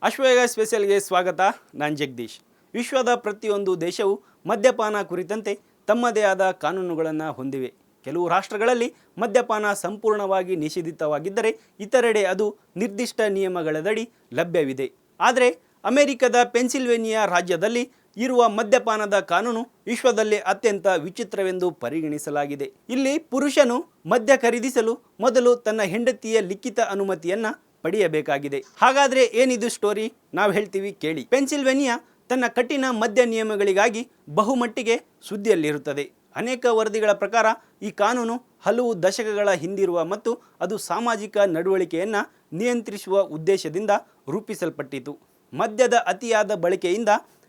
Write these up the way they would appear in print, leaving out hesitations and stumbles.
ಅಶ್ವವೇಗ ಸ್ಪೆಷಲ್ಗೆ ಸ್ವಾಗತ. ನಾನು ಜಗದೀಶ್. ವಿಶ್ವದ ಪ್ರತಿಯೊಂದು ದೇಶವು ಮದ್ಯಪಾನ ಕುರಿತಂತೆ ತಮ್ಮದೇ ಆದ ಕಾನೂನುಗಳನ್ನು ಹೊಂದಿವೆ. ಕೆಲವು ರಾಷ್ಟ್ರಗಳಲ್ಲಿ ಮದ್ಯಪಾನ ಸಂಪೂರ್ಣವಾಗಿ ನಿಷೇಧಿತವಾಗಿದ್ದರೆ ಇತರೆಡೆ ಅದು ನಿರ್ದಿಷ್ಟ ನಿಯಮಗಳದಡಿ ಲಭ್ಯವಿದೆ. ಆದರೆ ಅಮೆರಿಕದ ಪೆನ್ಸಿಲ್ವೇನಿಯಾ ರಾಜ್ಯದಲ್ಲಿ ಇರುವ ಮದ್ಯಪಾನದ ಕಾನೂನು ವಿಶ್ವದಲ್ಲೇ ಅತ್ಯಂತ ವಿಚಿತ್ರವೆಂದು ಪರಿಗಣಿಸಲಾಗಿದೆ. ಇಲ್ಲಿ ಪುರುಷನು ಮದ್ಯ ಖರೀದಿಸಲು ಮೊದಲು ತನ್ನ ಹೆಂಡತಿಯ ಲಿಖಿತ ಅನುಮತಿಯನ್ನು ಪಡೆಯಬೇಕಾಗಿದೆ. ಹಾಗಾದರೆ ಏನಿದು ಸ್ಟೋರಿ? ನಾವು ಹೇಳ್ತೀವಿ ಕೇಳಿ. ಪೆನ್ಸಿಲ್ವೇನಿಯಾ ತನ್ನ ಕಠಿಣ ಮದ್ಯ ನಿಯಮಗಳಿಗಾಗಿ ಬಹುಮಟ್ಟಿಗೆ ಸುದ್ದಿಯಲ್ಲಿರುತ್ತದೆ. ಅನೇಕ ವರದಿಗಳ ಪ್ರಕಾರ ಈ ಕಾನೂನು ಹಲವು ದಶಕಗಳ ಹಿಂದಿರುವ ಮತ್ತು ಅದು ಸಾಮಾಜಿಕ ನಡವಳಿಕೆಯನ್ನು ನಿಯಂತ್ರಿಸುವ ಉದ್ದೇಶದಿಂದ ರೂಪಿಸಲ್ಪಟ್ಟಿತು. ಮದ್ಯದ ಅತಿಯಾದ ಬಳಕೆಯಿಂದ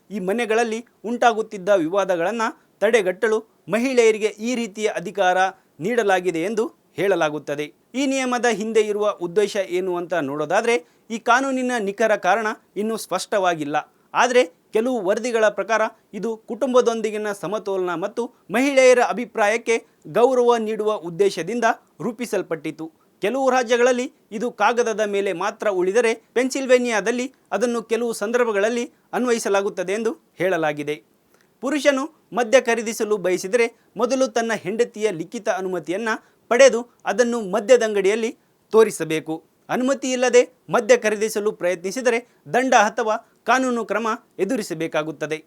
ಈ ಮನೆಗಳಲ್ಲಿ ಉಂಟಾಗುತ್ತಿದ್ದ ವಿವಾದಗಳನ್ನು ತಡೆಗಟ್ಟಲು ಮಹಿಳೆಯರಿಗೆ ಈ ರೀತಿಯ ಅಧಿಕಾರ ನೀಡಲಾಗಿದೆ ಎಂದು ಹೇಳಲಾಗುತ್ತದೆ. ಈ ನಿಯಮದ ಹಿಂದೆ ಇರುವ ಉದ್ದೇಶ ಏನು ಅಂತ ನೋಡೋದಾದರೆ, ಈ ಕಾನೂನಿನ ನಿಖರ ಕಾರಣ ಇನ್ನೂ ಸ್ಪಷ್ಟವಾಗಿಲ್ಲ. ಆದರೆ ಕೆಲವು ವರದಿಗಳ ಪ್ರಕಾರ ಇದು ಕುಟುಂಬದೊಂದಿಗಿನ ಸಮತೋಲನ ಮತ್ತು ಮಹಿಳೆಯರ ಅಭಿಪ್ರಾಯಕ್ಕೆ ಗೌರವ ನೀಡುವ ಉದ್ದೇಶದಿಂದ ರೂಪಿಸಲ್ಪಟ್ಟಿತು. ಕೆಲವು ರಾಜ್ಯಗಳಲ್ಲಿ ಇದು ಕಾಗದದ ಮೇಲೆ ಮಾತ್ರ ಉಳಿದರೆ ಪೆನ್ಸಿಲ್ವೇನಿಯಾದಲ್ಲಿ ಅದನ್ನು ಕೆಲವು ಸಂದರ್ಭಗಳಲ್ಲಿ ಅನ್ವಯಿಸಲಾಗುತ್ತದೆ ಎಂದು ಹೇಳಲಾಗಿದೆ. ಪುರುಷನು ಮದ್ಯ ಖರೀದಿಸಲು ಬಯಸಿದರೆ ಮೊದಲು ತನ್ನ ಹೆಂಡತಿಯ ಲಿಖಿತ ಅನುಮತಿಯನ್ನು ಪಡೆದು ಅದನ್ನು ಮದ್ಯದಂಗಡಿಯಲ್ಲಿ ತೋರಿಸಬೇಕು. ಅನುಮತಿ ಇಲ್ಲದೆ ಮದ್ಯ ಖರೀದಿಸಲು ಪ್ರಯತ್ನಿಸಿದರೆ ದಂಡ ಅಥವಾ ಕಾನೂನು ಕ್ರಮ ಎದುರಿಸಬೇಕಾಗುತ್ತದೆ.